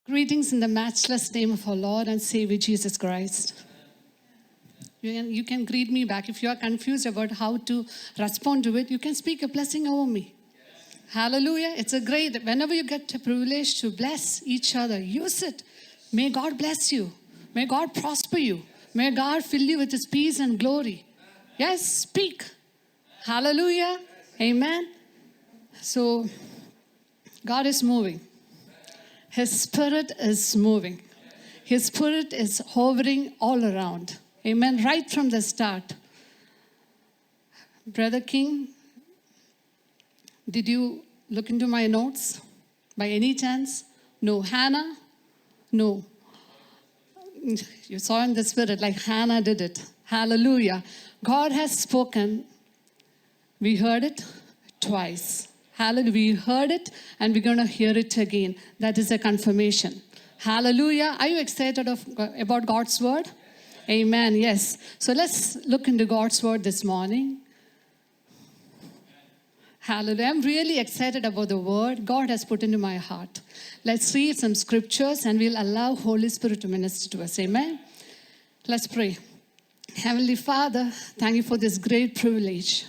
Greetings in the matchless name of our Lord and Savior Jesus Christ. You can greet me back. If you are confused about how to respond to it, you can speak a blessing over me. Hallelujah. It's a great, whenever you get a privilege to bless each other, use it. May God bless you. May God prosper you. May God fill you with His peace and glory. Yes, speak. Hallelujah. Amen. So, God is moving. His Spirit is moving. His Spirit is hovering all around. Amen. Right from the start. Brother King, did you look into my notes by any chance? No. Hannah? No. You saw in the Spirit like Hannah did it. Hallelujah. God has spoken. We heard it twice. Hallelujah. We heard it and we're going to hear it again. That is a confirmation. Hallelujah. Are you excited about God's word? Amen. Yes. So let's look into God's word this morning. Hallelujah. I'm really excited about the word God has put into my heart. Let's read some scriptures and we'll allow Holy Spirit to minister to us. Amen. Let's pray. Heavenly Father, thank you for this great privilege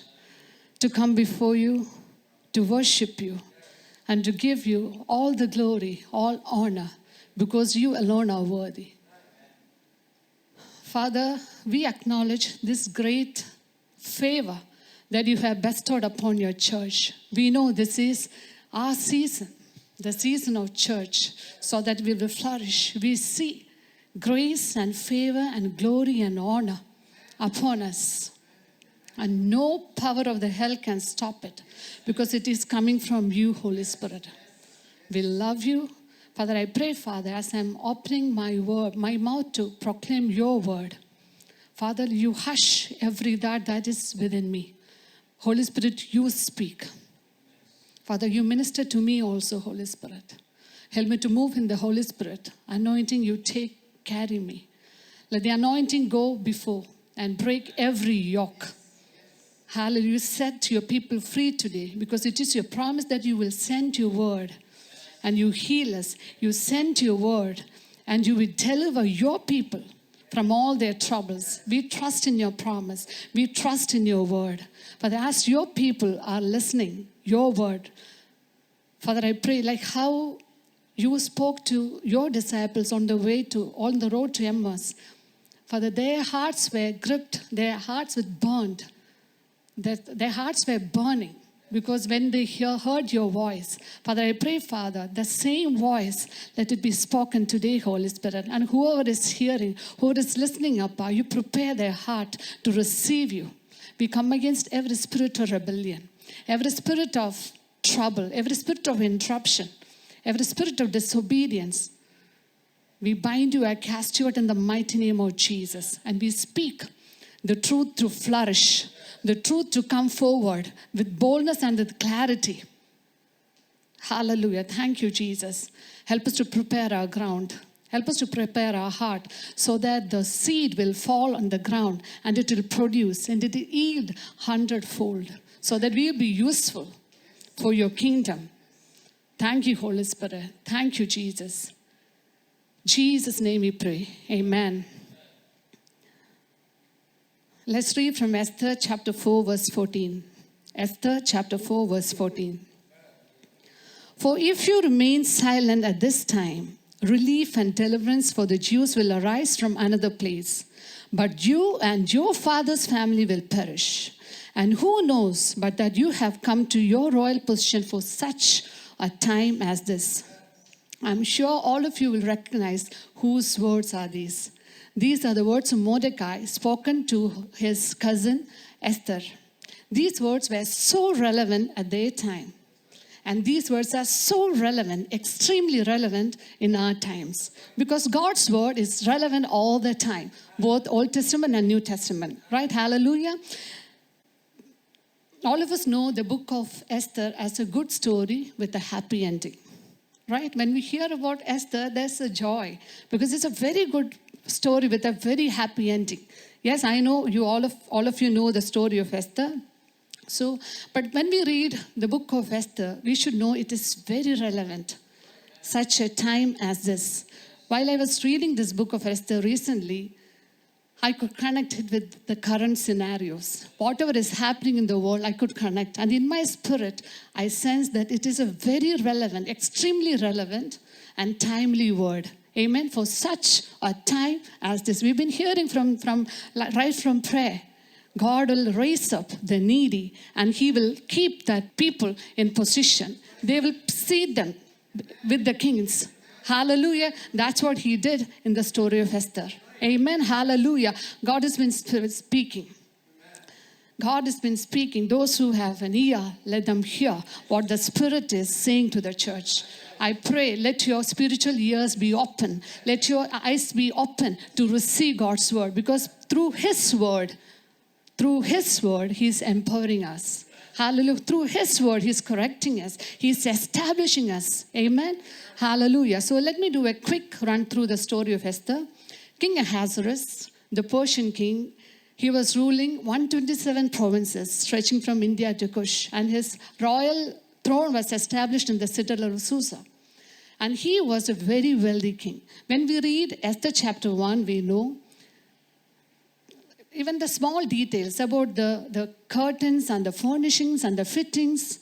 to come before you, to worship you, and to give you all the glory, all honor, because you alone are worthy. Father, we acknowledge this great favor that you have bestowed upon your church. We know this is our season, the season of church, so that we will flourish. We see grace and favor and glory and honor upon us. And no power of the hell can stop it because it is coming from you, Holy Spirit. We love you. Father, I pray, Father, as I'm opening my word, my mouth to proclaim your word, Father, you hush every that is within me. Holy Spirit, you speak. Father, you minister to me also, Holy Spirit. Help me to move in the Holy Spirit. Anointing, you carry me. Let the anointing go before and break every yoke. Hallelujah. You set your people free today because it is your promise that you will send your word and you heal us. You send your word and you will deliver your people from all their troubles. We trust in your promise. We trust in your word. Father, as your people are listening, your word, Father, I pray like how you spoke to your disciples on the road to Emmaus. Father, their hearts were gripped, their hearts were burned. Their hearts were burning because when they heard your voice, Father, I pray, Father, the same voice, let it be spoken today, Holy Spirit. And whoever is hearing, whoever is listening up, you prepare their heart to receive you. We come against every spirit of rebellion, every spirit of trouble, every spirit of interruption, every spirit of disobedience. We bind you, I cast you out in the mighty name of Jesus. And we speak the truth to flourish, the truth to come forward with boldness and with clarity. Hallelujah. Thank you, Jesus. Help us to prepare our ground. Help us to prepare our heart so that the seed will fall on the ground and it will produce and it will yield 100-fold so that we will be useful for your kingdom. Thank you, Holy Spirit. Thank you, Jesus. In Jesus' name we pray. Amen. Let's read from Esther chapter 4, verse 14. Esther chapter 4, verse 14. For if you remain silent at this time, relief and deliverance for the Jews will arise from another place. But you and your father's family will perish. And who knows but that you have come to your royal position for such a time as this. I'm sure all of you will recognize whose words are these. These are the words of Mordecai spoken to his cousin Esther. These words were so relevant at their time. And these words are so relevant, extremely relevant in our times. Because God's word is relevant all the time, both Old Testament and New Testament. Right? Hallelujah. All of us know the book of Esther as a good story with a happy ending. Right? When we hear about Esther, there's a joy because it's a very good story with a very happy ending. Yes, I know you all of you know the story of Esther. So, but when we read the book of Esther, we should know it is very relevant. such a time as this. While I was reading this book of Esther recently, I could connect it with the current scenarios. Whatever is happening in the world, I could connect. And in my spirit, I sense that it is a very relevant, extremely relevant and timely word. Amen. For such a time as this. We've been hearing right from prayer. God will raise up the needy and he will keep that people in position. They will seat them with the kings. Hallelujah. That's what he did in the story of Esther. Amen. Hallelujah. God has been speaking. God has been speaking. Those who have an ear, let them hear what the Spirit is saying to the church. I pray, let your spiritual ears be open. Let your eyes be open to receive God's word. Because through His word, He's empowering us. Hallelujah. Through His word, He's correcting us. He's establishing us. Amen. Hallelujah. So let me do a quick run through the story of Esther. King Ahasuerus, the Persian king, he was ruling 127 provinces stretching from India to Kush. And his royal throne was established in the citadel of Susa. And he was a very wealthy king. When we read Esther chapter 1, we know even the small details about the curtains and the furnishings and the fittings,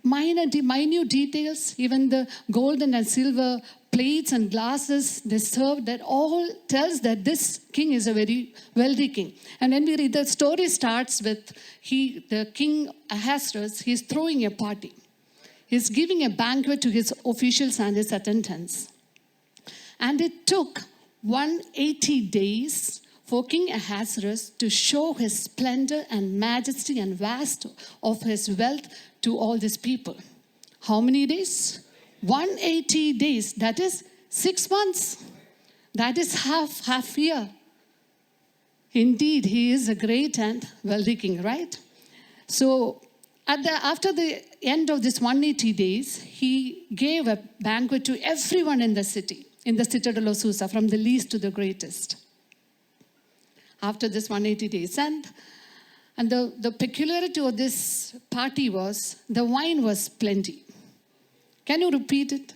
minute details, even the golden and silver plates and glasses they served, that all tells that this king is a very wealthy king. And when we read, the story starts with the king Ahasuerus, he's throwing a party. He's giving a banquet to his officials and his attendants. And it took 180 days for King Ahasuerus to show his splendor and majesty and vast of his wealth to all these people. How many days? 180 days. That is 6 months. That is half year. Indeed, he is a great and wealthy king, right? So after the end of this 180 days, he gave a banquet to everyone in the city, in the citadel of Susa, from the least to the greatest. After this 180 days. And the peculiarity of this party was the wine was plenty. Can you repeat it?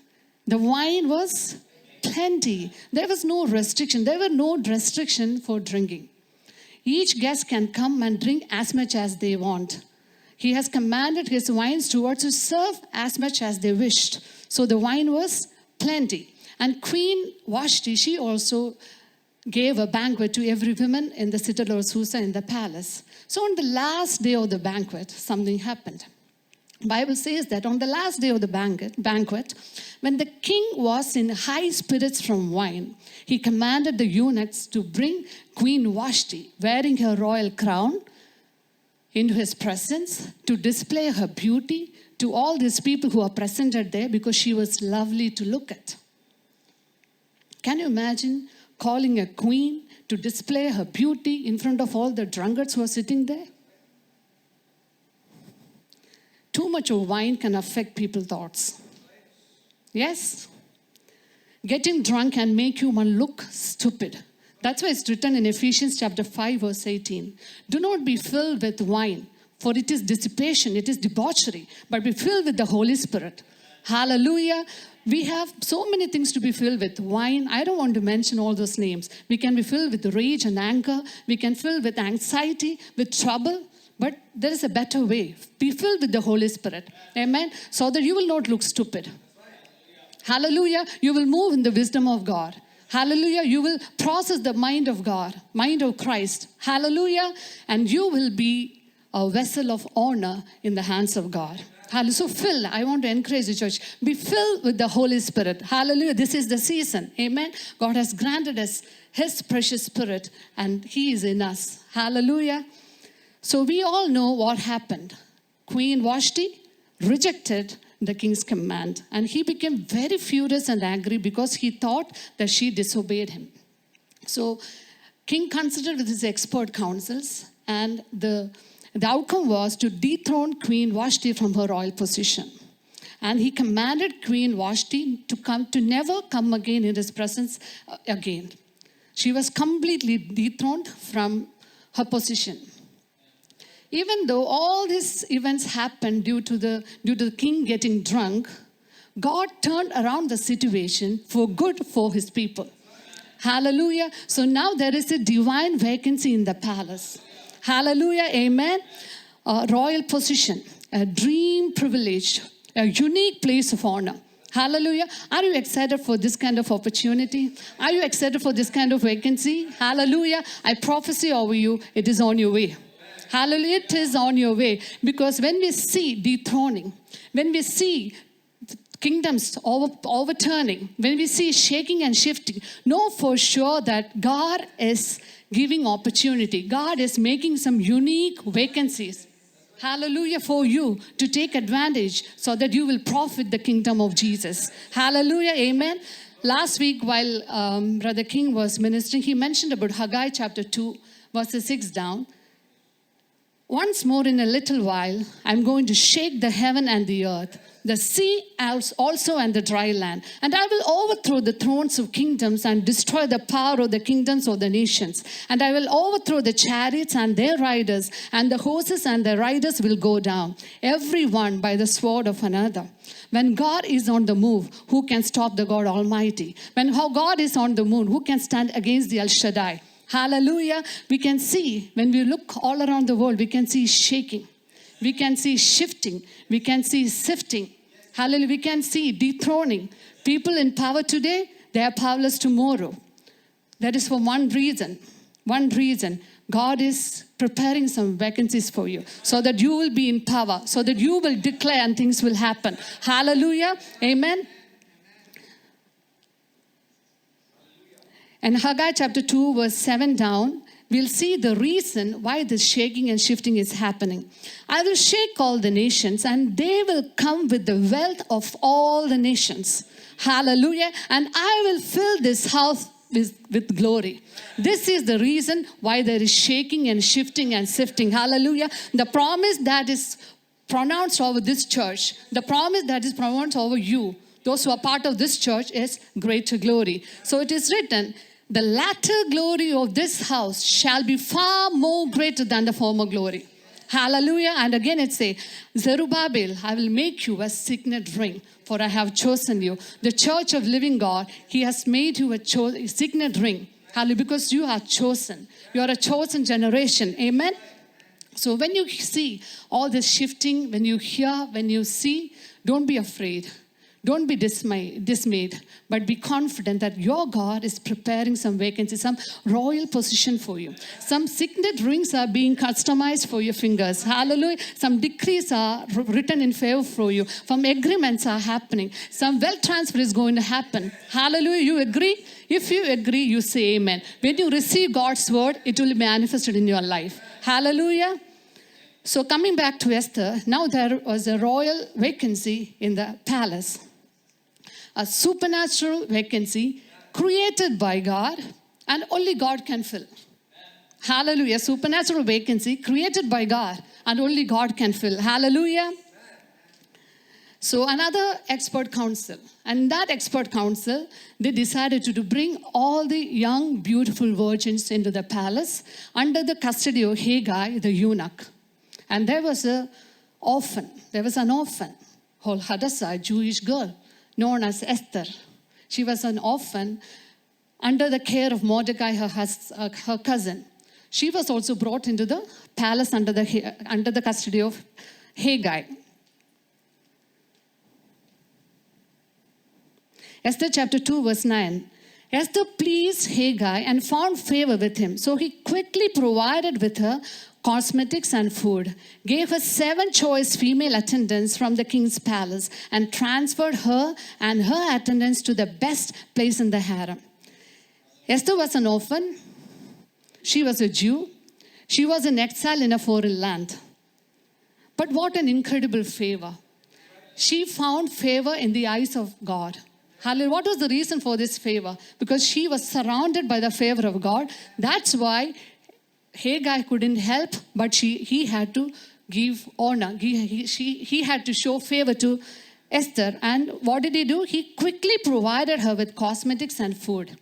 The wine was plenty. There was no restriction. There were no restriction for drinking. Each guest can come and drink as much as they want. He has commanded his wine stewards to serve as much as they wished. So the wine was plenty. And Queen Vashti, she also gave a banquet to every woman in the citadel of Susa in the palace. So on the last day of the banquet, something happened. The Bible says that on the last day of the banquet, when the king was in high spirits from wine, he commanded the eunuchs to bring Queen Vashti, wearing her royal crown, into his presence to display her beauty to all these people who are presented there, because she was lovely to look at. Can you imagine calling a queen to display her beauty in front of all the drunkards who are sitting there? Too much of wine can affect people's thoughts. Yes? Getting drunk can make you look stupid. That's why it's written in Ephesians chapter 5, verse 18. Do not be filled with wine, for it is dissipation, it is debauchery, but be filled with the Holy Spirit. Hallelujah. We have so many things to be filled with. Wine, I don't want to mention all those names. We can be filled with rage and anger. We can fill with anxiety, with trouble. But there is a better way. Be filled with the Holy Spirit. Amen. So that you will not look stupid. Hallelujah. You will move in the wisdom of God. Hallelujah. You will process the mind of God, mind of Christ. Hallelujah. And you will be a vessel of honor in the hands of God. Hallelujah. So I want to encourage the church. Be filled with the Holy Spirit. Hallelujah. This is the season. Amen. God has granted us His precious Spirit and He is in us. Hallelujah. So we all know what happened. Queen Vashti rejected the king's command, and he became very furious and angry because he thought that she disobeyed him. So king considered with his expert counsels, and the outcome was to dethrone Queen Vashti from her royal position. And he commanded Queen Vashti to never come again in his presence again. She was completely dethroned from her position. Even though all these events happened due to the king getting drunk, God turned around the situation for good for his people. Hallelujah. So now there is a divine vacancy in the palace. Hallelujah. Amen. A royal position, a dream privilege, a unique place of honor. Hallelujah. Are you excited for this kind of opportunity? Are you excited for this kind of vacancy? Hallelujah. I prophesy over you, it is on your way. Hallelujah. It is on your way. Because when we see dethroning, when we see kingdoms overturning, when we see shaking and shifting, know for sure that God is giving opportunity. God is making some unique vacancies. Hallelujah, for you to take advantage so that you will profit the kingdom of Jesus. Hallelujah, amen. Last week while Brother King was ministering, he mentioned about Haggai chapter 2, verses 6 down. Once more in a little while, I'm going to shake the heaven and the earth, the sea also and the dry land. And I will overthrow the thrones of kingdoms and destroy the power of the kingdoms of the nations. And I will overthrow the chariots and their riders, and the horses and their riders will go down, every one by the sword of another. When God is on the move, who can stop the God Almighty? When God is on the moon, who can stand against the El Shaddai? Hallelujah. We can see, when we look all around the world, we can see shaking. We can see shifting. We can see sifting. Hallelujah. We can see dethroning. People in power today, they are powerless tomorrow. That is for one reason. One reason. God is preparing some vacancies for you so that you will be in power, so that you will declare and things will happen. Hallelujah. Amen. And Haggai chapter 2 verse 7 down, we'll see the reason why this shaking and shifting is happening. I will shake all the nations, and they will come with the wealth of all the nations. Hallelujah. And I will fill this house with glory. This is the reason why there is shaking and shifting and sifting. Hallelujah. The promise that is pronounced over this church, the promise that is pronounced over you, those who are part of this church, is greater glory. So it is written, the latter glory of this house shall be far more greater than the former glory. Hallelujah. And again it says, Zerubbabel, I will make you a signet ring, for I have chosen you. The church of living God, he has made you a signet ring. Hallelujah. Because you are chosen. You are a chosen generation. Amen. So when you see all this shifting, when you hear, when you see, don't be afraid. Don't be dismayed, but be confident that your God is preparing some vacancy, some royal position for you. Some signet rings are being customized for your fingers. Hallelujah. Some decrees are written in favor for you. Some agreements are happening. Some wealth transfer is going to happen. Hallelujah. You agree? If you agree, you say amen. When you receive God's word, it will be manifested in your life. Hallelujah. So coming back to Esther, now there was a royal vacancy in the palace. A supernatural vacancy created by God, and only God can fill. Hallelujah. Supernatural vacancy created by God, and only God can fill. Hallelujah. So another expert council, and that expert council, they decided to bring all the young, beautiful virgins into the palace under the custody of Haggai, the eunuch. And there was an orphan called Hadassah, a Jewish girl, known as Esther. She was an orphan under the care of Mordecai, her cousin. She was also brought into the palace under the custody of Haggai. Esther chapter 2 verse 9. Esther pleased Haggai and found favor with him. So he quickly provided with her cosmetics and food, gave her 7 choice female attendants from the king's palace, and transferred her and her attendants to the best place in the harem. Esther was an orphan. She was a Jew. She was in exile in a foreign land. But what an incredible favor. She found favor in the eyes of God. Hallelujah. What was the reason for this favor? Because she was surrounded by the favor of God. That's why Haggai couldn't help, but he had to give honor. He had to show favor to Esther. And what did he do? He quickly provided her with cosmetics and food.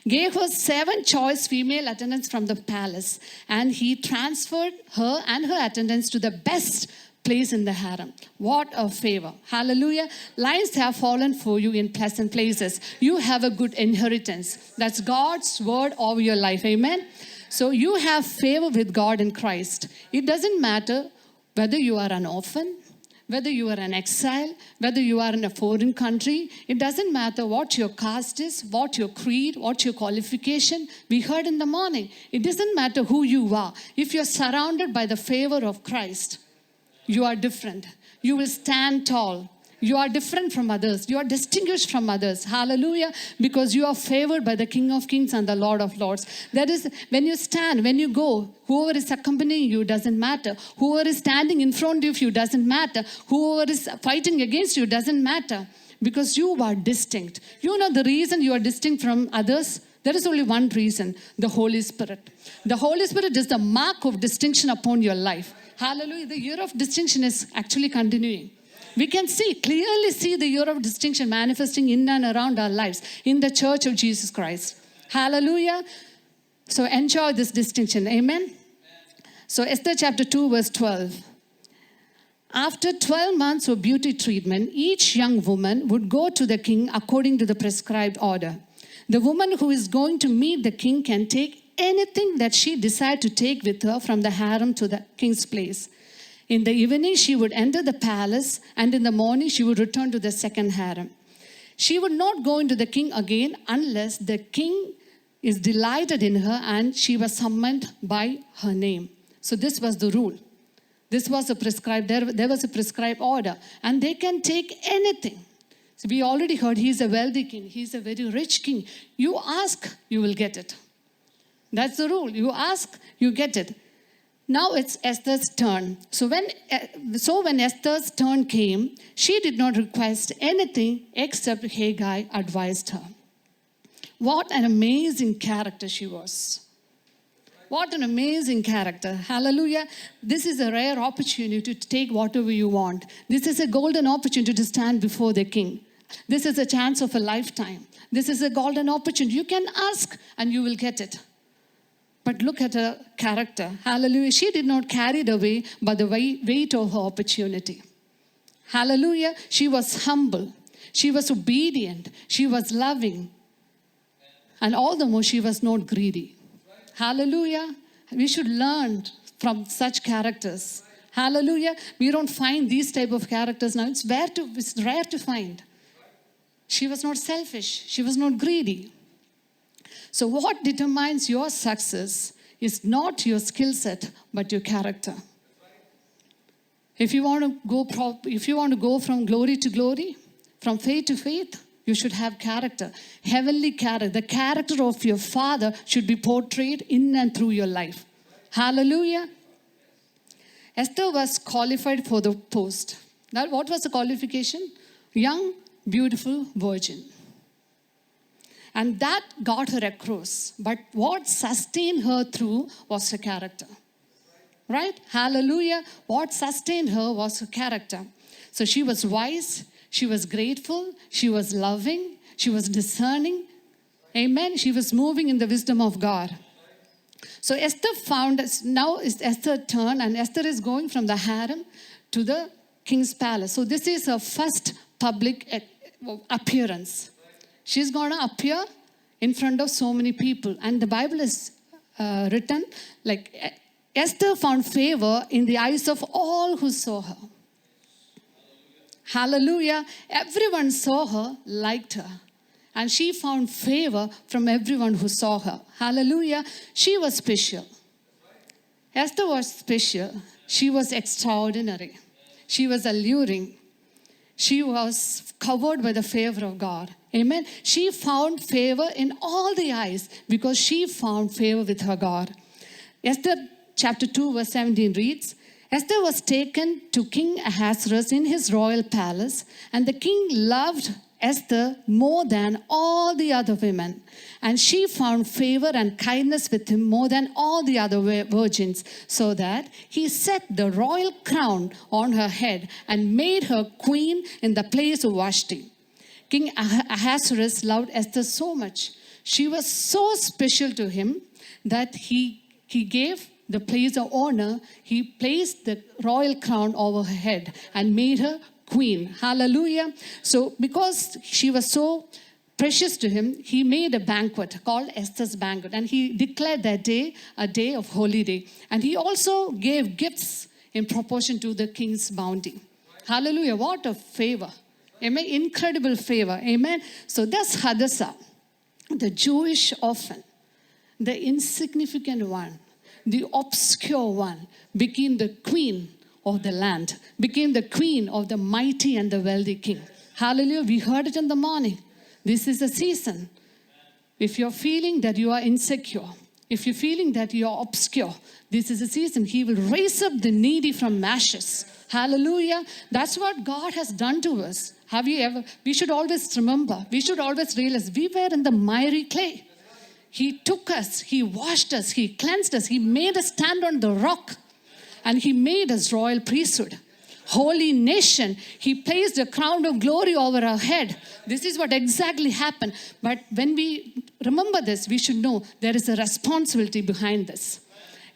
Gave her 7 choice female attendants from the palace. And he transferred her and her attendants to the best place in the harem. What a favor. Hallelujah. Lions have fallen for you in pleasant places. You have a good inheritance. That's God's word over your life. Amen. So you have favor with God in Christ. It doesn't matter whether you are an orphan, whether you are an exile, whether you are in a foreign country. It doesn't matter what your caste is, what your creed, what your qualification. We heard in the morning. It doesn't matter who you are. If you're surrounded by the favor of Christ, you are different. You will stand tall. You are different from others. You are distinguished from others. Hallelujah. Because you are favored by the King of Kings and the Lord of Lords. That is, when you stand, when you go, whoever is accompanying you doesn't matter. Whoever is standing in front of you doesn't matter. Whoever is fighting against you doesn't matter. Because you are distinct. You know the reason you are distinct from others? There is only one reason, the Holy Spirit. The Holy Spirit is the mark of distinction upon your life. Hallelujah. The year of distinction is actually continuing. We can clearly see the year of distinction manifesting in and around our lives in the church of Jesus Christ. Hallelujah. So enjoy this distinction. Amen. So Esther chapter 2 verse 12. After 12 months of beauty treatment, each young woman would go to the king according to the prescribed order. The woman who is going to meet the king can take anything that she desired to take with her from the harem to the king's place. In the evening, she would enter the palace, and in the morning, she would return to the second harem. She would not go into the king again unless the king is delighted in her and she was summoned by her name. So this was the rule. This was a prescribed, there was a prescribed order, and they can take anything. So we already heard he's a wealthy king. He's a very rich king. You ask, you will get it. That's the rule. You ask, you get it. Now it's Esther's turn. So when Esther's turn came, she did not request anything except Haggai advised her. What an amazing character she was. What an amazing character. Hallelujah. This is a rare opportunity to take whatever you want. This is a golden opportunity to stand before the king. This is a chance of a lifetime. This is a golden opportunity. You can ask and you will get it. But look at her character. Hallelujah. She did not carry it away by the weight of her opportunity. Hallelujah. She was humble. She was obedient. She was loving. And all the more, she was not greedy. Hallelujah. We should learn from such characters. Hallelujah. We don't find these type of characters now. It's rare to find. She was not selfish. She was not greedy. So what determines your success is not your skill set, but your character. If you want to go from glory to glory, from faith to faith, you should have character, heavenly character. The character of your Father should be portrayed in and through your life. Hallelujah. Esther was qualified for the post. Now, what was the qualification? Young, beautiful virgin. And that got her across. But what sustained her through was her character. Right? Hallelujah. What sustained her was her character. So she was wise. She was grateful. She was loving. She was discerning. Amen. She was moving in the wisdom of God. So Esther now is Esther's turn, and Esther is going from the harem to the king's palace. So this is her first public appearance. She's going to appear in front of so many people. And the Bible is written like Esther found favor in the eyes of all who saw her. Hallelujah. Everyone saw her, liked her. And she found favor from everyone who saw her. Hallelujah. She was special. Esther was special. She was extraordinary. She was alluring. She was covered by the favor of God. Amen. She found favor in all the eyes because she found favor with her God. Esther chapter 2 verse 17 reads, Esther was taken to King Ahasuerus in his royal palace, and the king loved Esther more than all the other women. And she found favor and kindness with him more than all the other virgins, so that he set the royal crown on her head and made her queen in the place of Vashti. King Ahasuerus loved Esther so much. She was so special to him that he gave the place of honor, he placed the royal crown over her head and made her queen. Hallelujah. So because she was so precious to him, he made a banquet called Esther's banquet, and he declared that day a day of holy day. And he also gave gifts in proportion to the king's bounty. Hallelujah. What a favor. Amen. Incredible favor. Amen. So that's Hadassah, the Jewish orphan, the insignificant one, the obscure one, became the queen of the land, became the queen of the mighty and the wealthy king. Hallelujah. We heard it in the morning. This is a season. If you're feeling that you are insecure, if you're feeling that you are obscure, this is a season. He will raise up the needy from ashes. Hallelujah. That's what God has done to us. Have you ever? We should always remember. We should always realize we were in the miry clay. He took us. He washed us. He cleansed us. He made us stand on the rock. And he made us royal priesthood. Holy nation. He placed a crown of glory over our head. This is what exactly happened. But when we remember this, we should know there is a responsibility behind this.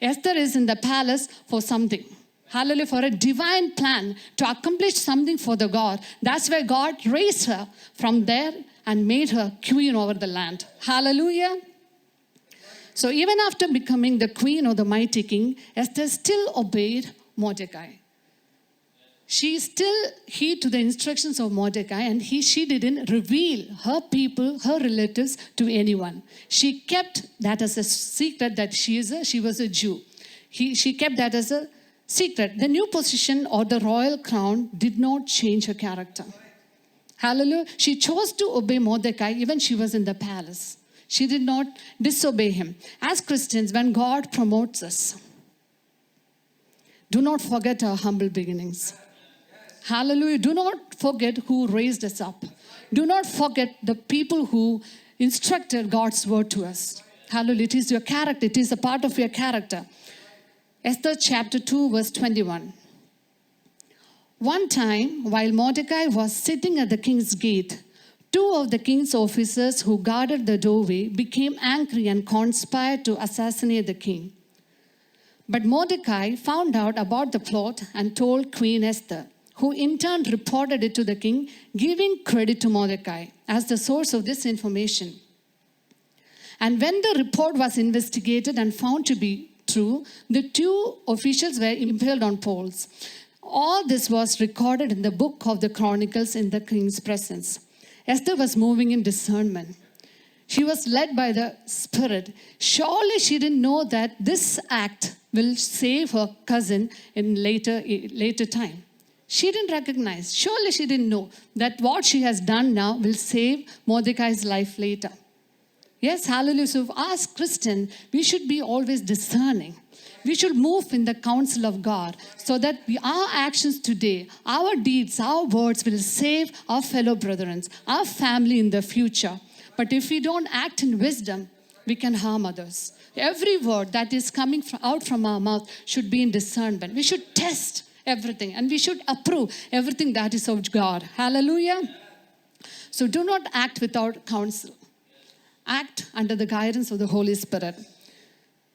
Esther is in the palace for something. Hallelujah. For a divine plan to accomplish something for the God. That's why God raised her from there and made her queen over the land. Hallelujah. So even after becoming the queen of the mighty king, Esther still obeyed Mordecai. She still heed to the instructions of Mordecai, and she didn't reveal her people, her relatives to anyone. She kept that as a secret that she was a Jew. She kept that as a secret. The new position or the royal crown did not change her character. Hallelujah. She chose to obey Mordecai even she was in the palace. She did not disobey him. As Christians, when God promotes us, do not forget our humble beginnings. Hallelujah. Do not forget who raised us up. Do not forget the people who instructed God's word to us. Hallelujah. It is your character. It is a part of your character. Esther chapter 2 verse 21. One time, while Mordecai was sitting at the king's gate, two of the king's officers who guarded the doorway became angry and conspired to assassinate the king. But Mordecai found out about the plot and told Queen Esther, who in turn reported it to the king, giving credit to Mordecai as the source of this information. And when the report was investigated and found to be true, the two officials were impaled on poles. All this was recorded in the book of the Chronicles in the king's presence. Esther was moving in discernment. She was led by the Spirit. Surely she didn't know that this act will save her cousin in later time. She didn't recognize. Surely she didn't know that what she has done now will save Mordecai's life later. Yes, hallelujah. So as Christians, we should be always discerning. We should move in the counsel of God so that our actions today, our deeds, our words will save our fellow brethren, our family in the future. But if we don't act in wisdom, we can harm others. Every word that is coming out from our mouth should be in discernment. We should test everything and we should approve everything that is of God. Hallelujah. So do not act without counsel. Act under the guidance of the Holy Spirit.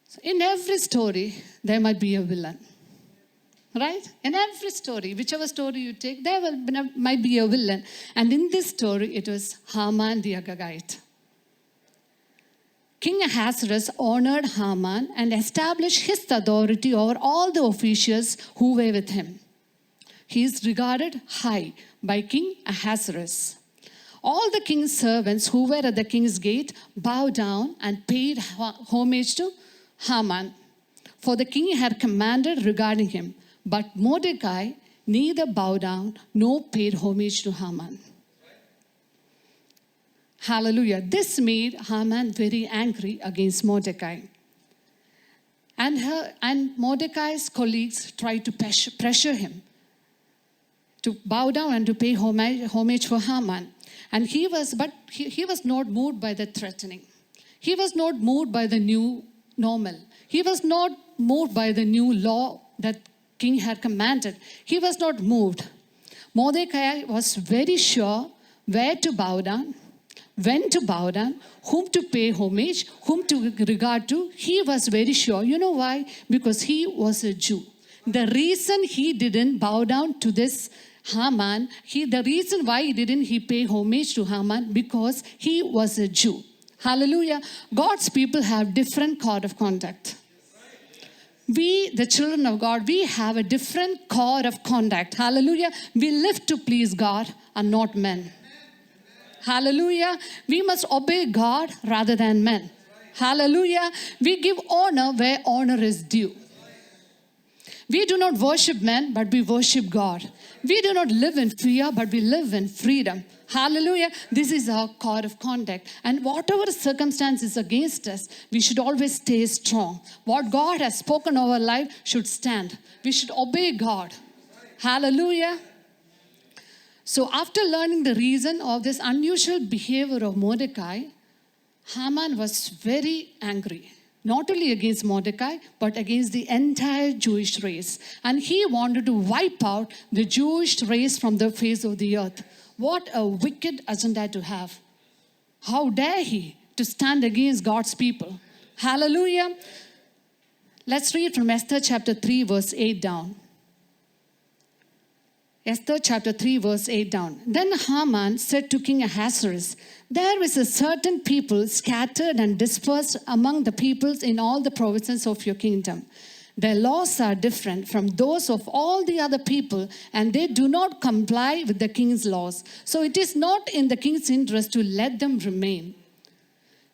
So in every story, there might be a villain. Right? In every story, whichever story you take, might be a villain. And in this story, it was Haman the Agagite. King Ahasuerus honored Haman and established his authority over all the officials who were with him. He is regarded high by King Ahasuerus. All the king's servants who were at the king's gate bowed down and paid homage to Haman, for the king had commanded regarding him. But Mordecai neither bowed down nor paid homage to Haman. Hallelujah. This made Haman very angry against Mordecai. And Mordecai's colleagues tried to pressure him to bow down and to pay homage for Haman. And he was not moved by the threatening. He was not moved by the new normal. He was not moved by the new law that king had commanded. He was not moved. Mordecai was very sure where to bow down when to bow down, whom to pay homage, whom to regard to. He was very sure. You know why? Because he was a Jew. The reason he didn't bow down to this Haman, the reason why he pay homage to Haman, because he was a Jew. Hallelujah. God's people have different code of conduct. We, the children of God, we have a different code of conduct. Hallelujah. We live to please God and not men. Hallelujah. We must obey God rather than men. Hallelujah. We give honor where honor is due. We do not worship men, but we worship God. We do not live in fear, but we live in freedom. Hallelujah. This is our code of conduct. And whatever circumstance is against us, we should always stay strong. What God has spoken over our life should stand. We should obey God. Hallelujah. So after learning the reason of this unusual behavior of Mordecai, Haman was very angry. Not only against Mordecai, but against the entire Jewish race. And he wanted to wipe out the Jewish race from the face of the earth. What a wicked agenda to have. How dare he to stand against God's people. Hallelujah. Let's read from Esther chapter 3 verse 8 down. Esther chapter 3 verse 8 down. Then Haman said to King Ahasuerus, there is a certain people scattered and dispersed among the peoples in all the provinces of your kingdom. Their laws are different from those of all the other people, and they do not comply with the king's laws. So it is not in the king's interest to let them remain.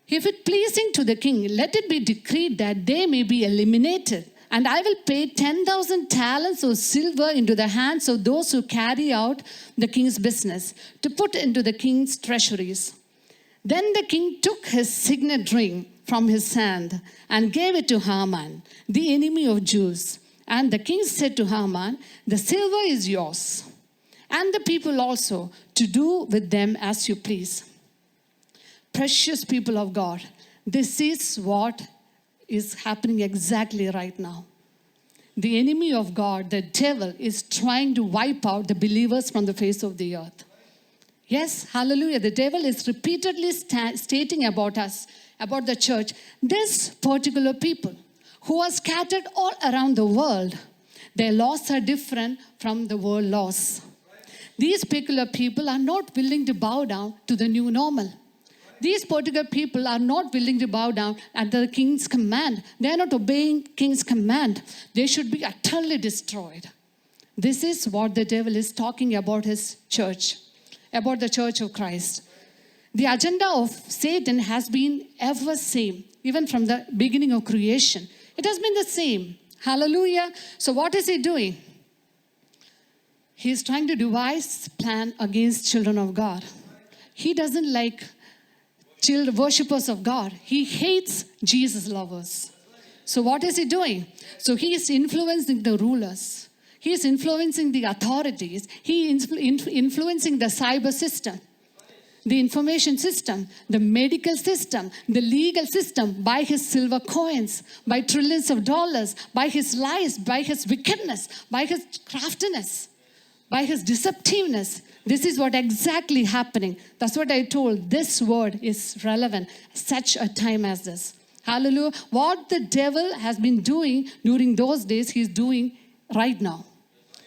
If it pleasing to the king, let it be decreed that they may be eliminated. And I will pay 10,000 talents of silver into the hands of those who carry out the king's business, to put into the king's treasuries. Then the king took his signet ring from his hand and gave it to Haman, the enemy of Jews. And the king said to Haman, the silver is yours, and the people also, to do with them as you please. Precious people of God, this is what is happening exactly right now. The enemy of God, the devil, is trying to wipe out the believers from the face of the earth. Yes, hallelujah. The devil is repeatedly stating about us, about the church, this particular people who are scattered all around the world, their laws are different from the world laws. These particular people are not willing to bow down to the new normal. These particular people are not willing to bow down at the king's command. They are not obeying king's command. They should be utterly destroyed. This is what the devil is talking about his church, about the church of Christ. The agenda of Satan has been ever same, even from the beginning of creation. It has been the same. Hallelujah. So what is he doing? He is trying to devise a plan against children of God. He doesn't like worshippers of God. He hates Jesus lovers. So what is he doing? So he is influencing the rulers. He is influencing the authorities. He is influencing the cyber system, the information system, the medical system, the legal system by his silver coins, by trillions of dollars, by his lies, by his wickedness, by his craftiness, by his deceptiveness. This is what exactly happening. That's what I told. This word is relevant such a time as this. Hallelujah. What the devil has been doing during those days, he's doing right now.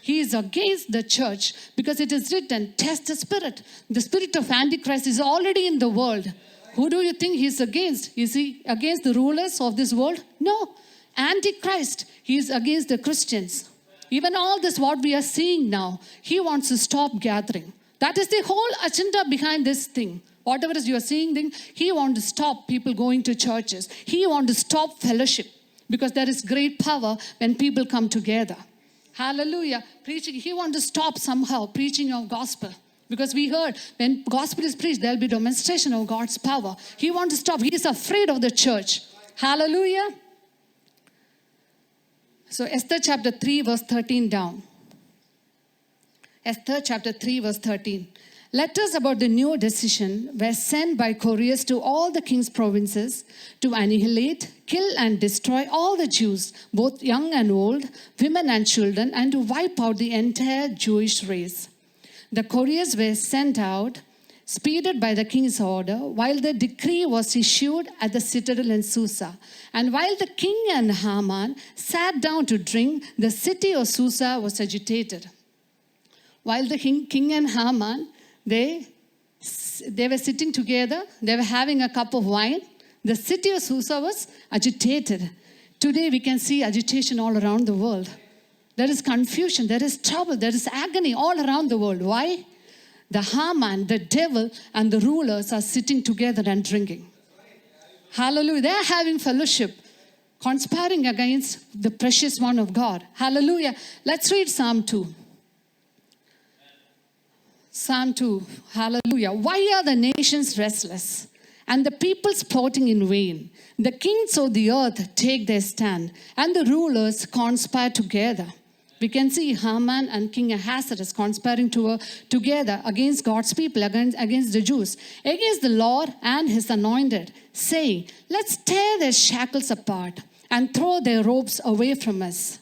He is against the church because it is written, test the spirit. The spirit of Antichrist is already in the world. Who do you think he's against? Is he against the rulers of this world? No. Antichrist, he is against the Christians. Even all this, what we are seeing now, he wants to stop gathering. That is the whole agenda behind this thing. Whatever is you are seeing, he wants to stop people going to churches. He wants to stop fellowship because there is great power when people come together. Hallelujah. Preaching, he wants to stop somehow preaching of gospel. Because we heard when gospel is preached, there will be demonstration of God's power. He wants to stop. He is afraid of the church. Hallelujah. So Esther chapter 3 verse 13 down. Esther chapter 3 verse 13. Letters about the new decision were sent by couriers to all the king's provinces to annihilate, kill and destroy all the Jews, both young and old, women and children, and to wipe out the entire Jewish race. The couriers were sent out speeded by the king's order, while the decree was issued at the citadel in Susa. And while the king and Haman sat down to drink, the city of Susa was agitated. While the king and Haman, they were sitting together, they were having a cup of wine, the city of Susa was agitated. Today we can see agitation all around the world. There is confusion, there is trouble, there is agony all around the world. Why? The Haman, the devil, and the rulers are sitting together and drinking. Hallelujah. They are having fellowship, conspiring against the precious one of God. Hallelujah. Let's read Psalm 2. Psalm 2. Hallelujah. Why are the nations restless and the peoples plotting in vain? The kings of the earth take their stand, and the rulers conspire together. We can see Haman and King Ahasuerus conspiring together against God's people, against the Jews, against the Lord and his anointed, saying, let's tear their shackles apart and throw their ropes away from us.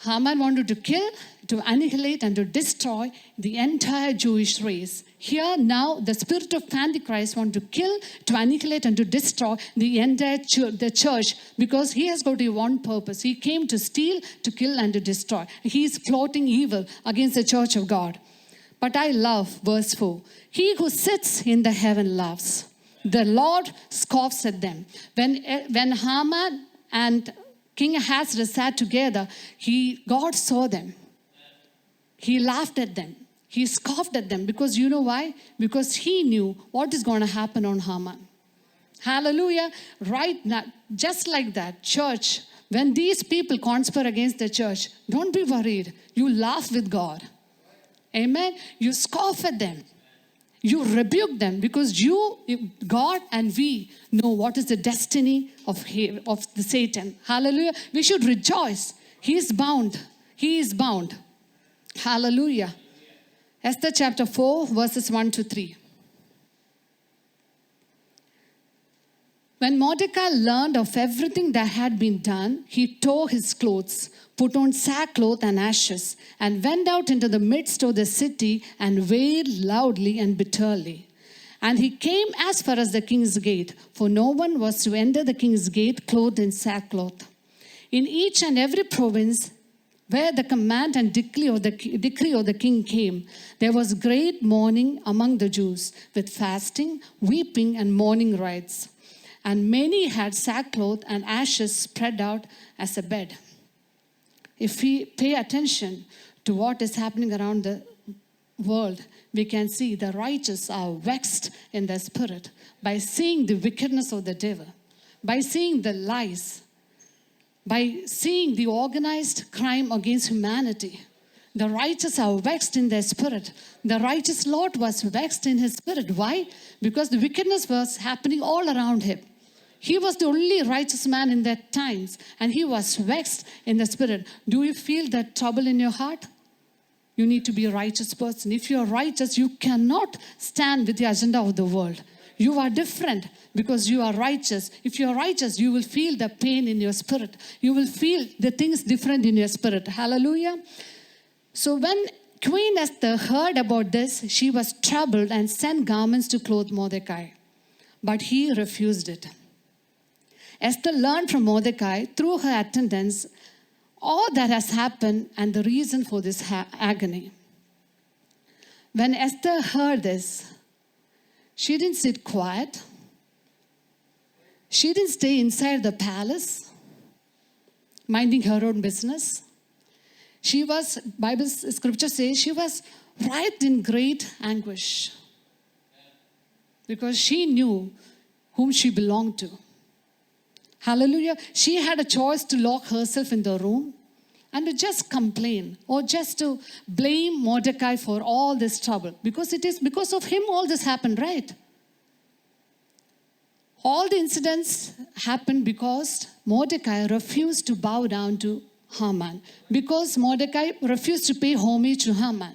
Haman wanted to kill, to annihilate, and to destroy the entire Jewish race. Here now, the spirit of Antichrist wants to kill, to annihilate, and to destroy the entire the church, because he has got one purpose. He came to steal, to kill, and to destroy. He is plotting evil against the church of God. But I love verse 4. He who sits in the heaven laughs. The Lord scoffs at them. When Haman and King Ahasuerus sat together, God saw them. He laughed at them. He scoffed at them, because you know why? Because he knew what is going to happen on Haman. Hallelujah. Right now, just like that, church, when these people conspire against the church, don't be worried. You laugh with God. Amen. You scoff at them. You rebuke them, because God and we know what is the destiny of the Satan. Hallelujah. We should rejoice. He is bound. He is bound. Hallelujah. Esther chapter 4, verses 1 to 3. When Mordecai learned of everything that had been done, he tore his clothes, put on sackcloth and ashes, and went out into the midst of the city and wailed loudly and bitterly. And he came as far as the king's gate, for no one was to enter the king's gate clothed in sackcloth. In each and every province where the command and decree of the king came, there was great mourning among the Jews, with fasting, weeping, and mourning rites. And many had sackcloth and ashes spread out as a bed. If we pay attention to what is happening around the world, we can see the righteous are vexed in their spirit by seeing the wickedness of the devil, by seeing the lies, by seeing the organized crime against humanity. The righteous are vexed in their spirit. The righteous Lot was vexed in his spirit. Why? Because the wickedness was happening all around him. He was the only righteous man in that times, and he was vexed in the spirit. Do you feel that trouble in your heart? You need to be a righteous person. If you are righteous, you cannot stand with the agenda of the world. You are different because you are righteous. If you are righteous, you will feel the pain in your spirit. You will feel the things different in your spirit. Hallelujah. So when Queen Esther heard about this, she was troubled and sent garments to clothe Mordecai. But he refused it. Esther learned from Mordecai through her attendants all that has happened and the reason for this agony. When Esther heard this, she didn't sit quiet. She didn't stay inside the palace, minding her own business. She was, Bible scripture says, she was writhed in great anguish because she knew whom she belonged to. Hallelujah. She had a choice to lock herself in the room and to just complain or just to blame Mordecai for all this trouble, because it is because of him all this happened, right? All the incidents happened because Mordecai refused to bow down to Haman, because Mordecai refused to pay homage to Haman.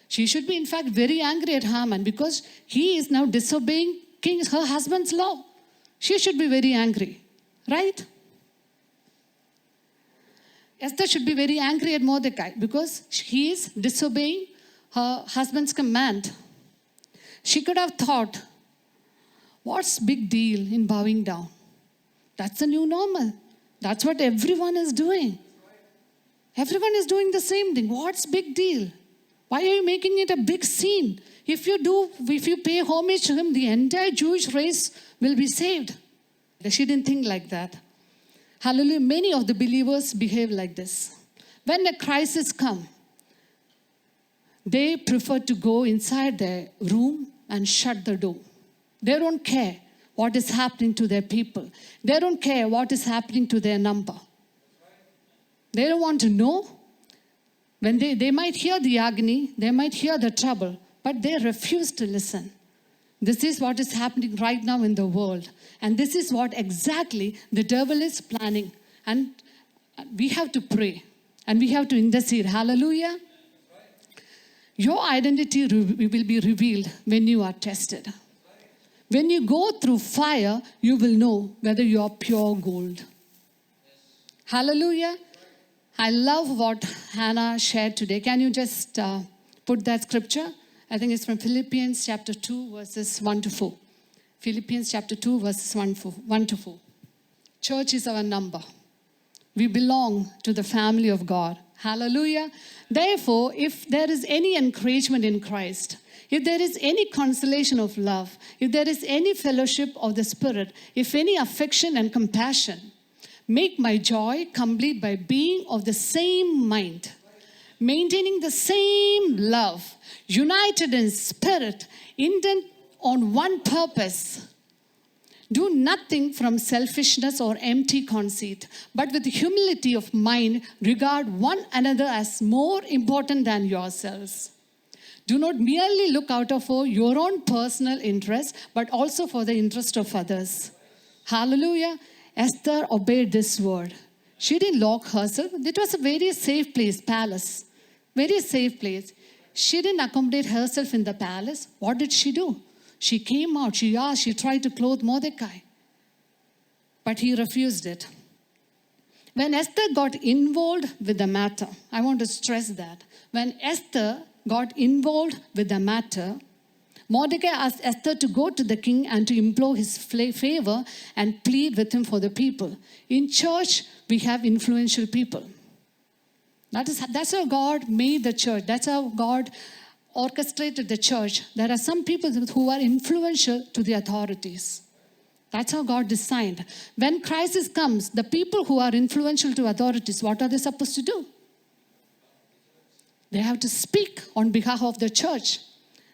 She should be in fact very angry at Haman because he is now disobeying her husband's law. She should be very angry, right? Esther should be very angry at Mordecai because he is disobeying her husband's command. She could have thought, what's big deal in bowing down? That's the new normal. That's what everyone is doing. Everyone is doing the same thing. What's big deal? Why are you making it a big scene? If you pay homage to him, the entire Jewish race will be saved. She didn't think like that. Hallelujah. Many of the believers behave like this. When a crisis comes, they prefer to go inside their room and shut the door. They don't care what is happening to their people. They don't care what is happening to their number. They don't want to know. When they might hear the agony, they might hear the trouble, but they refuse to listen. This is what is happening right now in the world. And this is what exactly the devil is planning. And we have to pray. And we have to intercede. Hallelujah. Your identity will be revealed when you are tested. When you go through fire, you will know whether you are pure gold. Hallelujah. I love what Hannah shared today. Can you just put that scripture? I think it's from Philippians chapter 2, verses 1 to 4. Philippians chapter 2, verses 1 to 4. Church is our number. We belong to the family of God. Hallelujah. Therefore, if there is any encouragement in Christ, if there is any consolation of love, if there is any fellowship of the Spirit, if any affection and compassion, make my joy complete by being of the same mind, maintaining the same love, united in spirit, intent on one purpose. Do nothing from selfishness or empty conceit, but with humility of mind, regard one another as more important than yourselves. Do not merely look out for your own personal interest, but also for the interest of others. Hallelujah. Esther obeyed this word. She didn't lock herself. It was a very safe place, palace. Very safe place. She didn't accommodate herself in the palace. What did she do? She came out, she asked, she tried to clothe Mordecai. But he refused it. When Esther got involved with the matter, I want to stress that. When Esther got involved with the matter, Mordecai asked Esther to go to the king and to implore his favor and plead with him for the people. In church, we have influential people. That's how God made the church. That's how God orchestrated the church. There are some people who are influential to the authorities. That's how God designed. When crisis comes, the people who are influential to authorities, what are they supposed to do? They have to speak on behalf of the church.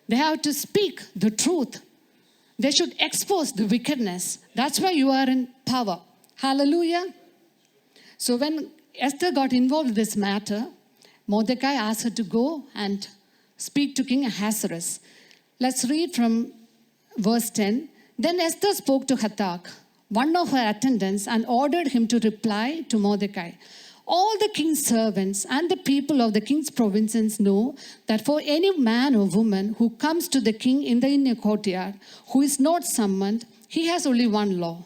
They have to speak the truth. They should expose the wickedness. That's why you are in power. Hallelujah. So when Esther got involved in this matter, Mordecai asked her to go and speak to King Ahasuerus. Let's read from verse 10. Then Esther spoke to Hathach, one of her attendants, and ordered him to reply to Mordecai. All the king's servants and the people of the king's provinces know that for any man or woman who comes to the king in the inner courtyard, who is not summoned, he has only one law,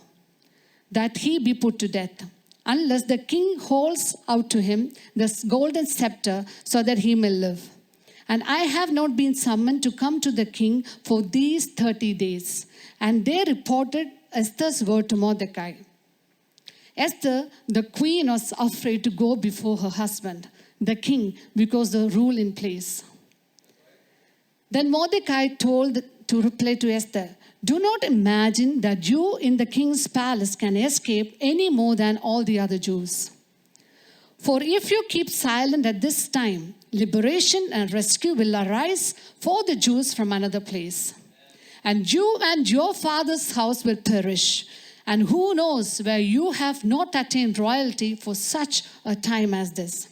that he be put to death, unless the king holds out to him the golden scepter so that he may live. And I have not been summoned to come to the king for these 30 days. And they reported Esther's word to Mordecai. Esther, the queen, was afraid to go before her husband, the king, because the rule in place. Then Mordecai told to reply to Esther, do not imagine that you in the king's palace can escape any more than all the other Jews. For if you keep silent at this time, liberation and rescue will arise for the Jews from another place. And you and your father's house will perish. And who knows where you have not attained royalty for such a time as this.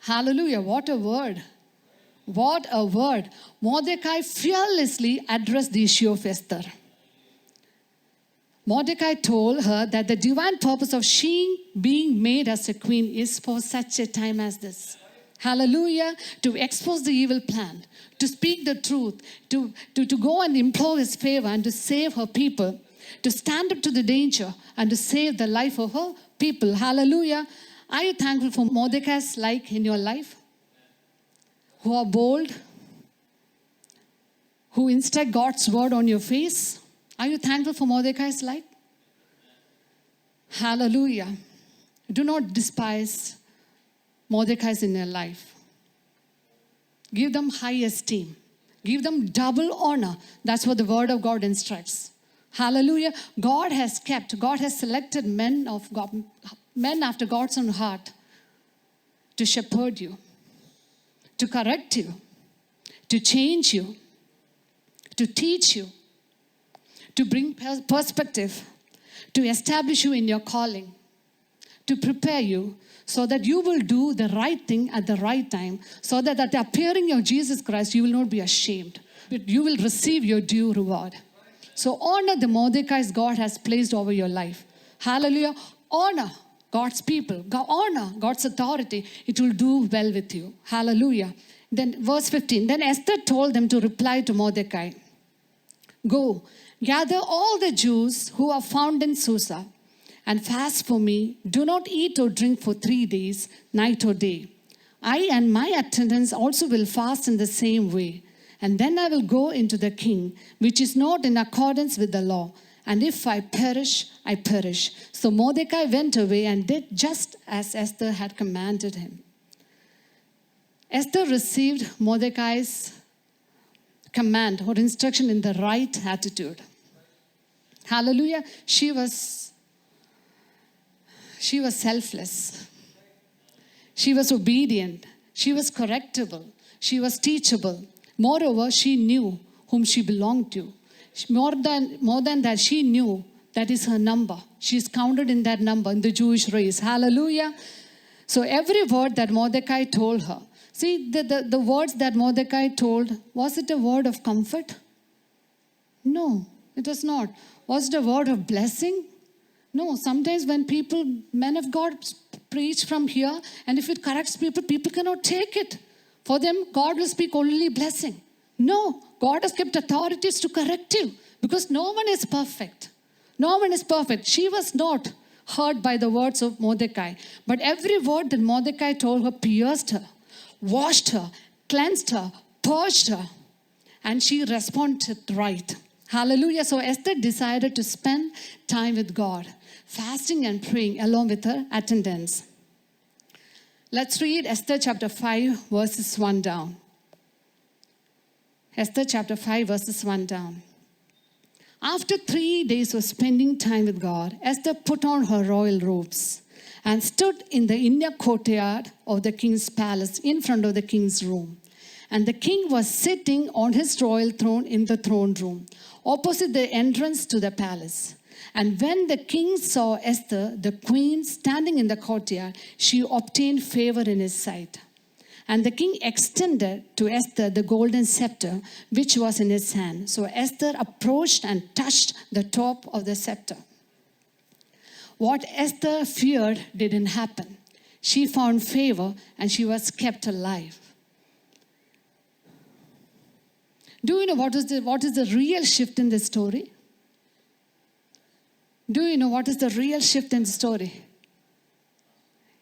Hallelujah, what a word. What a word. Mordecai fearlessly addressed the issue of Esther. Mordecai told her that the divine purpose of she being made as a queen is for such a time as this. Hallelujah. To expose the evil plan, to speak the truth, to go and implore his favor and to save her people, to stand up to the danger and to save the life of her people. Hallelujah. Are you thankful for Mordecai's like in your life? Who are bold, who instant God's word on your face. Are you thankful for Mordecai's life? Hallelujah. Do not despise Mordecai's in your life. Give them high esteem. Give them double honor. That's what the word of God instructs. Hallelujah. God has selected men of God, men after God's own heart, to shepherd you, to correct you, to change you, to teach you, to bring perspective, to establish you in your calling, to prepare you so that you will do the right thing at the right time, so that at the appearing of Jesus Christ, you will not be ashamed, but you will receive your due reward. So honor the Mordecai's God has placed over your life. Hallelujah. Honor God's people. Honor God's authority. It will do well with you. Hallelujah. Then verse 15. Then Esther told them to reply to Mordecai. Go, gather all the Jews who are found in Susa and fast for me. Do not eat or drink for 3 days, night or day. I and my attendants also will fast in the same way. And then I will go into the king, which is not in accordance with the law. And if I perish, I perish. So Mordecai went away and did just as Esther had commanded him. Esther received Mordecai's command or instruction in the right attitude. Hallelujah. She was selfless. She was obedient. She was correctable. She was teachable. Moreover, she knew whom she belonged to. More than that, she knew that is her number. She is counted in that number in the Jewish race. Hallelujah. So every word that Mordecai told her, see, the words that Mordecai told, was it a word of comfort? No, it was not. Was it a word of blessing? No, sometimes when men of God preach from here, and if it corrects people, people cannot take it. For them, God will speak only blessing. No, God has kept authorities to correct you because no one is perfect. No one is perfect. She was not hurt by the words of Mordecai, but every word that Mordecai told her pierced her, washed her, cleansed her, purged her, and she responded right. Hallelujah. So Esther decided to spend time with God, fasting and praying along with her attendants. Let's read Esther chapter 5, verses 1 down. Esther chapter 5, verses 1 down. After 3 days of spending time with God, Esther put on her royal robes and stood in the inner courtyard of the king's palace in front of the king's room. And the king was sitting on his royal throne in the throne room, opposite the entrance to the palace. And when the king saw Esther, the queen, standing in the courtyard, she obtained favor in his sight. And the king extended to Esther the golden scepter which was in his hand. So Esther approached and touched the top of the scepter. What Esther feared didn't happen. She found favor and she was kept alive. Do you know what is the real shift in this story? Do you know what is the real shift in the story?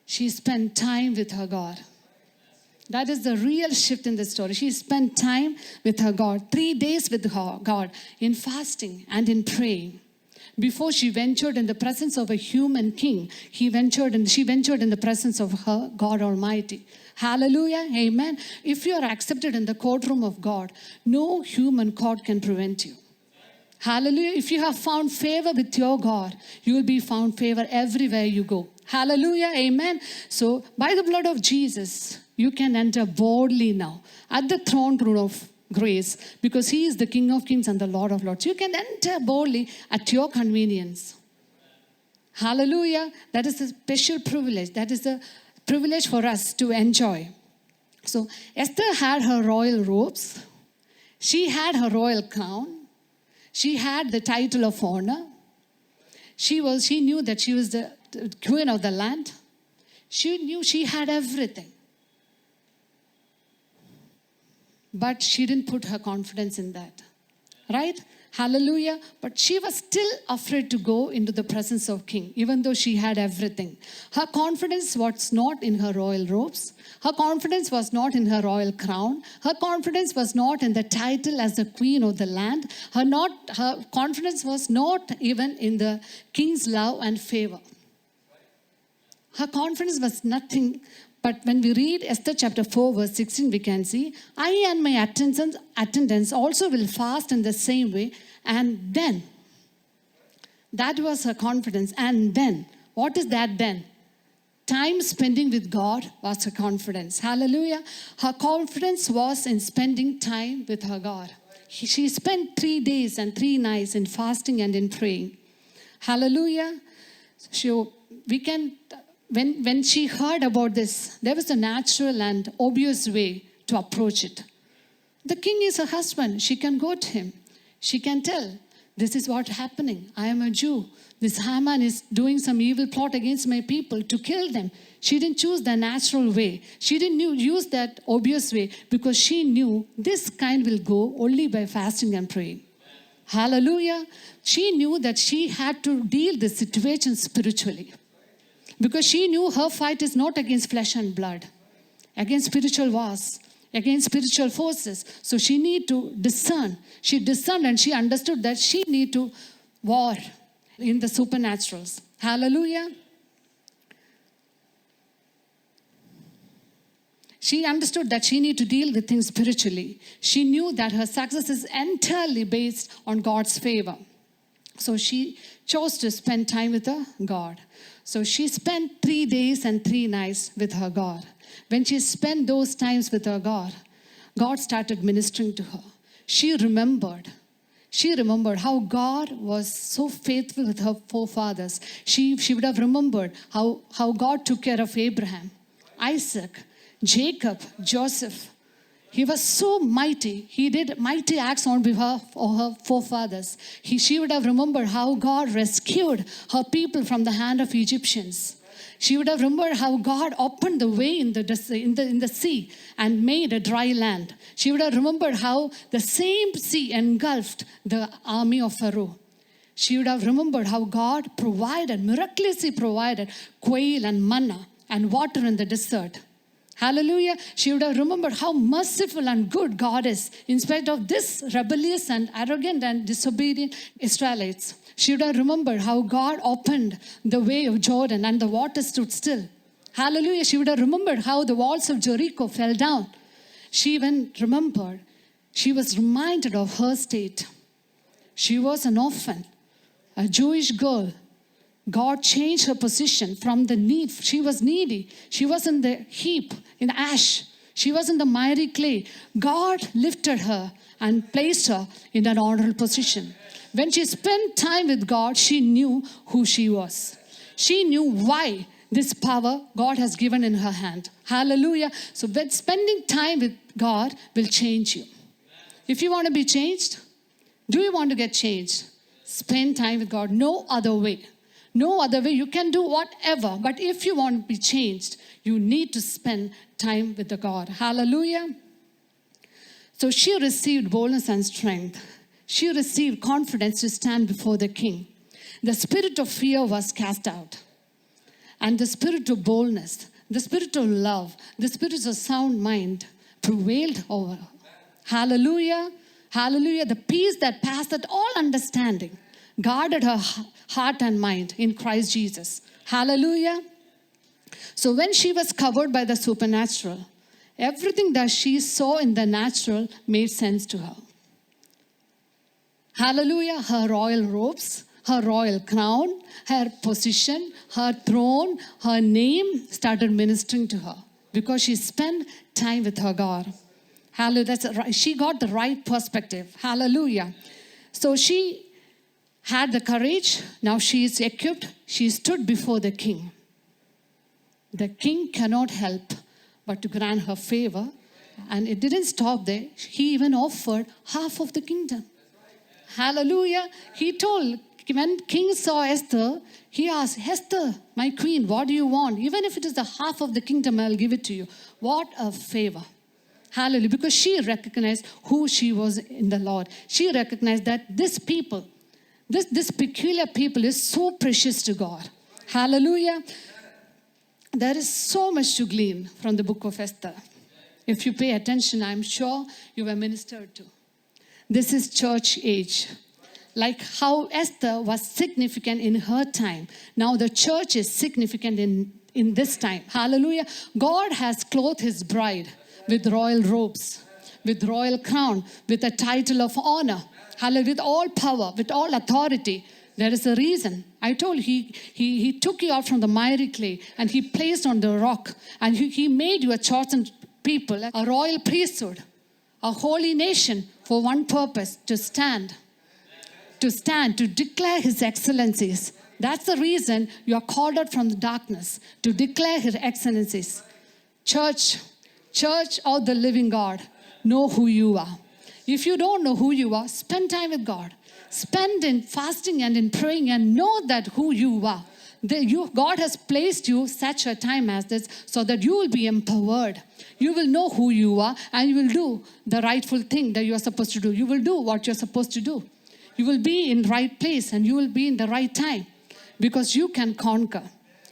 She spent time with her God. That is the real shift in the story. She spent time with her God, 3 days with her God in fasting and in praying. Before she ventured in the presence of a human king, she ventured in the presence of her God Almighty. Hallelujah, amen. If you are accepted in the courtroom of God, no human court can prevent you. Hallelujah. If you have found favor with your God, you will be found favor everywhere you go. Hallelujah. Amen. So by the blood of Jesus, you can enter boldly now at the throne room of grace because he is the King of Kings and the Lord of Lords. You can enter boldly at your convenience. Hallelujah. That is a special privilege. That is a privilege for us to enjoy. So Esther had her royal robes. She had her royal crown. She had the title of honor. She knew that she was the queen of the land. She knew she had everything. But she didn't put her confidence in that. Right? Hallelujah. But she was still afraid to go into the presence of king, even though she had everything. Her confidence was not in her royal robes. Her confidence was not in her royal crown. Her confidence was not in the title as the queen of the land. Her confidence was not even in the king's love and favor. Her confidence was nothing. But when we read Esther chapter 4 verse 16, we can see, I and my attendants also will fast in the same way. And then, that was her confidence. And then, what is that then? Time spending with God was her confidence. Hallelujah. Her confidence was in spending time with her God. She spent 3 days and 3 nights in fasting and in praying. Hallelujah. So we can... When she heard about this, there was a natural and obvious way to approach it. The king is her husband. She can go to him. She can tell, this is what's happening. I am a Jew. This Haman is doing some evil plot against my people to kill them. She didn't choose the natural way. She didn't use that obvious way because she knew this kind will go only by fasting and praying. Hallelujah. She knew that she had to deal the situation spiritually. Because she knew her fight is not against flesh and blood, against spiritual wars, against spiritual forces. So she need to discern. She discerned and she understood that she need to war in the supernaturals. Hallelujah. She understood that she need to deal with things spiritually. She knew that her success is entirely based on God's favor. So she chose to spend time with her God. So she spent 3 days and 3 nights with her God. When she spent those times with her God, God started ministering to her. She remembered how God was so faithful with her forefathers. She would have remembered how God took care of Abraham, Isaac, Jacob, Joseph. He was so mighty. He did mighty acts on behalf of her forefathers. She would have remembered how God rescued her people from the hand of Egyptians. She would have remembered how God opened the way in the sea and made a dry land. She would have remembered how the same sea engulfed the army of Pharaoh. She would have remembered how God miraculously provided quail and manna and water in the desert. Hallelujah. She would have remembered how merciful and good God is in spite of this rebellious and arrogant and disobedient Israelites. She would have remembered how God opened the way of Jordan and the water stood still. Hallelujah. She would have remembered how the walls of Jericho fell down. She even remembered, she was reminded of her state. She was an orphan, a Jewish girl. God changed her position from the need. She was needy. She was in the heap, in the ash. She was in the miry clay. God lifted her and placed her in an honorable position. When she spent time with God, she knew who she was. She knew why this power God has given in her hand. Hallelujah. So when spending time with God will change you. If you want to be changed, do you want to get changed? Spend time with God. No other way. No other way. You can do whatever. But if you want to be changed, you need to spend time with the God. Hallelujah. So she received boldness and strength. She received confidence to stand before the king. The spirit of fear was cast out. And the spirit of boldness, the spirit of love, the spirit of sound mind prevailed over her. Hallelujah. Hallelujah. The peace that passeth all understanding guarded her heart and mind in Christ Jesus. Hallelujah. So when she was covered by the supernatural, everything that she saw in the natural made sense to her. Hallelujah. Her royal robes, her royal crown, her position, her throne, her name started ministering to her because she spent time with her God. Hallelujah. She got the right perspective. Hallelujah. So she had the courage. Now she is equipped. She stood before the king. The king cannot help but to grant her favor. And it didn't stop there. He even offered half of the kingdom. Hallelujah. He told, when king saw Esther, he asked, Esther, my queen, what do you want? Even if it is the half of the kingdom, I'll give it to you. What a favor. Hallelujah. Because she recognized who she was in the Lord. She recognized that this people, this peculiar people is so precious to God. Hallelujah. There is so much to glean from the book of Esther. If you pay attention, I'm sure you were ministered to. This is church age. Like how Esther was significant in her time. Now the church is significant in this time. Hallelujah. God has clothed his bride with royal robes, with royal crown, with a title of honor. Hallelujah. With all power, with all authority. There is a reason. I told he took you out from the miry clay and he placed on the rock. And he made you a chosen people, a royal priesthood, a holy nation for one purpose, to stand, to declare his excellencies. That's the reason you are called out from the darkness, to declare his excellencies. Church of the living God, know who you are. If you don't know who you are, spend time with God. Spend in fasting and in praying and know that who you are. God has placed you such a time as this so that you will be empowered. You will know who you are and you will do the rightful thing that you are supposed to do. You will do what you're supposed to do. You will be in the right place and you will be in the right time because you can conquer.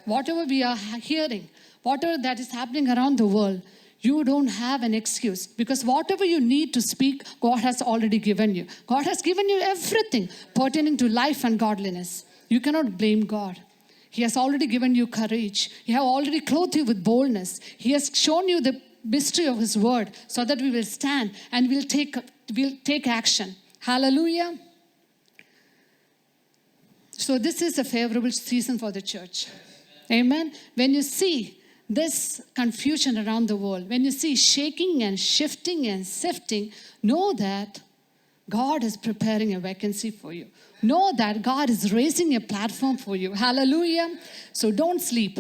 Whatever we are hearing, whatever that is happening around the world, you don't have an excuse because whatever you need to speak, God has already given you. God has given you everything pertaining to life and godliness. You cannot blame God. He has already given you courage. He has already clothed you with boldness. He has shown you the mystery of his word so that we will stand and we'll take action. Hallelujah. So this is a favorable season for the church. Amen. When you see this confusion around the world, when you see shaking and shifting and sifting, know that God is preparing a vacancy for you. Know that God is raising a platform for you. Hallelujah. So don't sleep.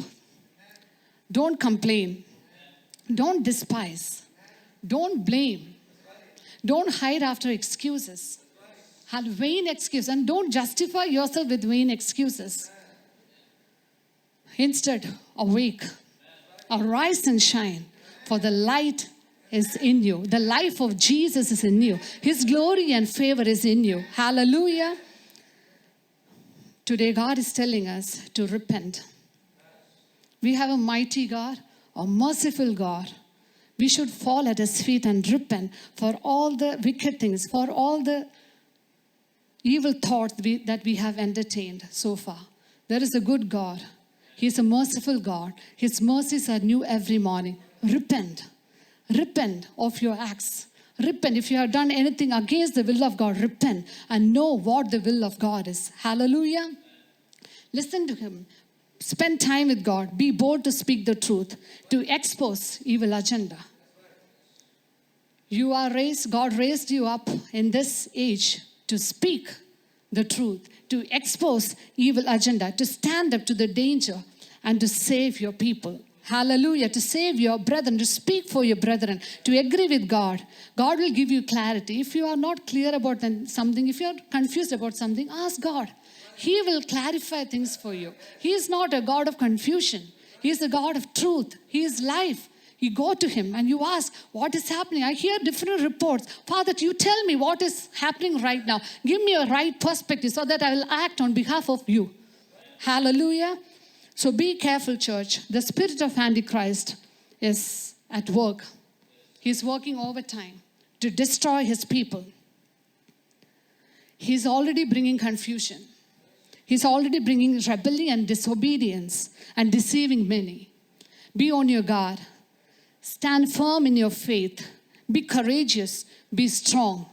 Don't complain. Don't despise. Don't blame. Don't hide after excuses. Have vain excuses. And don't justify yourself with vain excuses. Instead, awake. Arise and shine, for the light is in you. The life of Jesus is in you. His glory and favor is in you. Hallelujah. Today, God is telling us to repent. We have a mighty God, a merciful God. We should fall at his feet and repent for all the wicked things, for all the evil thoughts that we have entertained so far. There is a good God. He is a merciful God. His mercies are new every morning. Repent. Repent of your acts. Repent. If you have done anything against the will of God, repent and know what the will of God is. Hallelujah. Listen to him. Spend time with God. Be bold to speak the truth, to expose evil agenda. You are raised, God raised you up in this age to speak the truth, to expose evil agenda, to stand up to the danger and to save your people. Hallelujah. To save your brethren, to speak for your brethren, to agree with God. God will give you clarity. If you are not clear about something, if you are confused about something, ask God. He will clarify things for you. He is not a God of confusion. He is a God of truth. He is life. You go to him and you ask, what is happening? I hear different reports. Father, you tell me what is happening right now. Give me a right perspective so that I will act on behalf of you. Hallelujah. So be careful, church. The spirit of Antichrist is at work. He's working overtime to destroy his people. He's already bringing confusion. He's already bringing rebellion, disobedience, and deceiving many. Be on your guard. Stand firm in your faith. Be courageous. Be strong.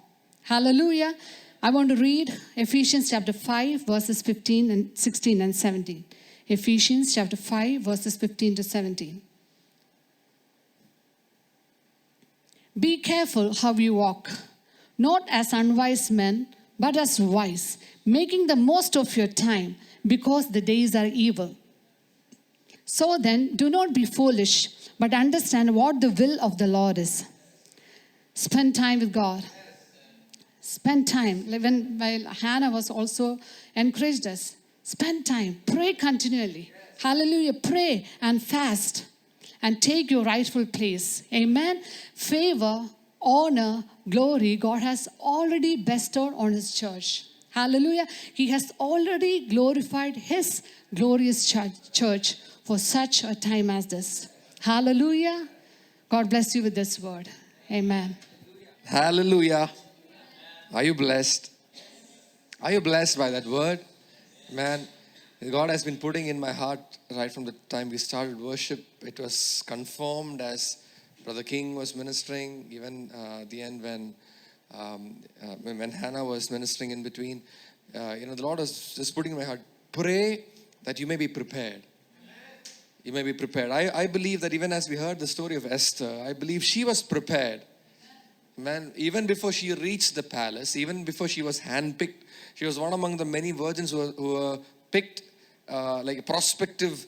Hallelujah. I want to read Ephesians chapter 5, verses 15 and 16 and 17. Ephesians chapter 5, verses 15 to 17. Be careful how you walk, not as unwise men, but as wise, making the most of your time, because the days are evil. So then, do not be foolish, but understand what the will of the Lord is. Spend time with God. Spend time. While Hannah was also encouraged us, spend time. Pray continually. Hallelujah. Pray and fast. and take your rightful place. Amen. Favor, honor, glory, God has already bestowed on His church. Hallelujah. He has already glorified His glorious church for such a time as this. Hallelujah. God bless you with this word. Amen. Hallelujah. Are you blessed? Are you blessed by that word? Man, God has been putting in my heart right from the time we started worship. It was confirmed as Brother King was ministering, even at the end when Hannah was ministering in between. The Lord was just putting in my heart, pray that you may be prepared. You may be prepared. I believe that even as we heard the story of Esther, I believe she was prepared. Man, even before she reached the palace, even before she was handpicked, she was one among the many virgins who were picked like a prospective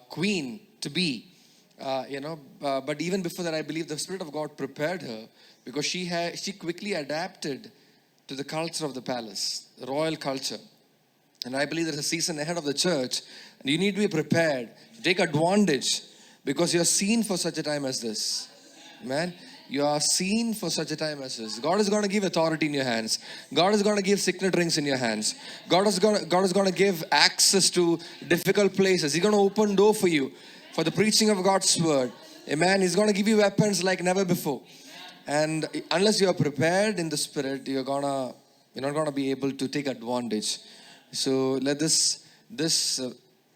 queen to be. But even before that, I believe the Spirit of God prepared her because she quickly adapted to the culture of the palace, the royal culture. And I believe there's a season ahead of the church, and you need to be prepared to take advantage because you're seen for such a time as this. Man, you are seen for such a time as this. God is going to give authority in your hands. God is going to give signet rings in your hands. God is going to give access to difficult places. He's going to open door for you for the preaching of God's word. Amen. He's going to give you weapons like never before. And unless you are prepared in the spirit, you're not going to be able to take advantage. So let this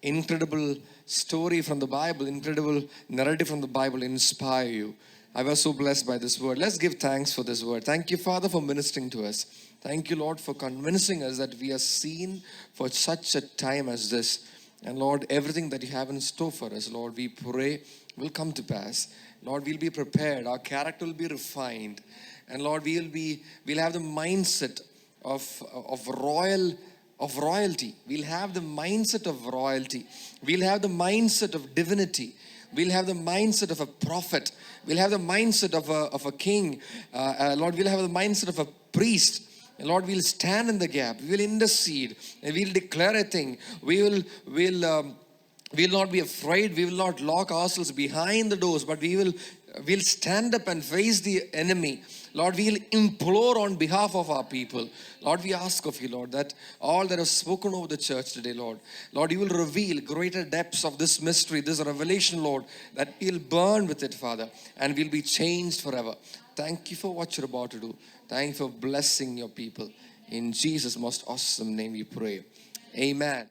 incredible story from the Bible, incredible narrative from the Bible inspire you. I was so blessed by this word. Let's give thanks for this word. Thank you, Father, for ministering to us. Thank you, Lord, for convincing us that we are seen for such a time as this. And Lord, everything that you have in store for us, Lord, we pray will come to pass. Lord, we'll be prepared. Our character will be refined. And Lord, we'll have the mindset of royalty. We'll have the mindset of royalty. We'll have the mindset of divinity. We'll have the mindset of a prophet. We'll have the mindset of a king. Lord, we'll have the mindset of a priest. And Lord, we'll stand in the gap. We will intercede. And we'll declare a thing. We'll not be afraid. We will not lock ourselves behind the doors, but we'll stand up and face the enemy. Lord, we'll implore on behalf of our people. Lord, we ask of you, Lord, that all that is spoken over the church today, Lord, you will reveal greater depths of this mystery, this revelation, Lord, that we'll burn with it, Father, and we'll be changed forever. Thank you for what you're about to do. Thank you for blessing your people. In Jesus' most awesome name we pray. Amen.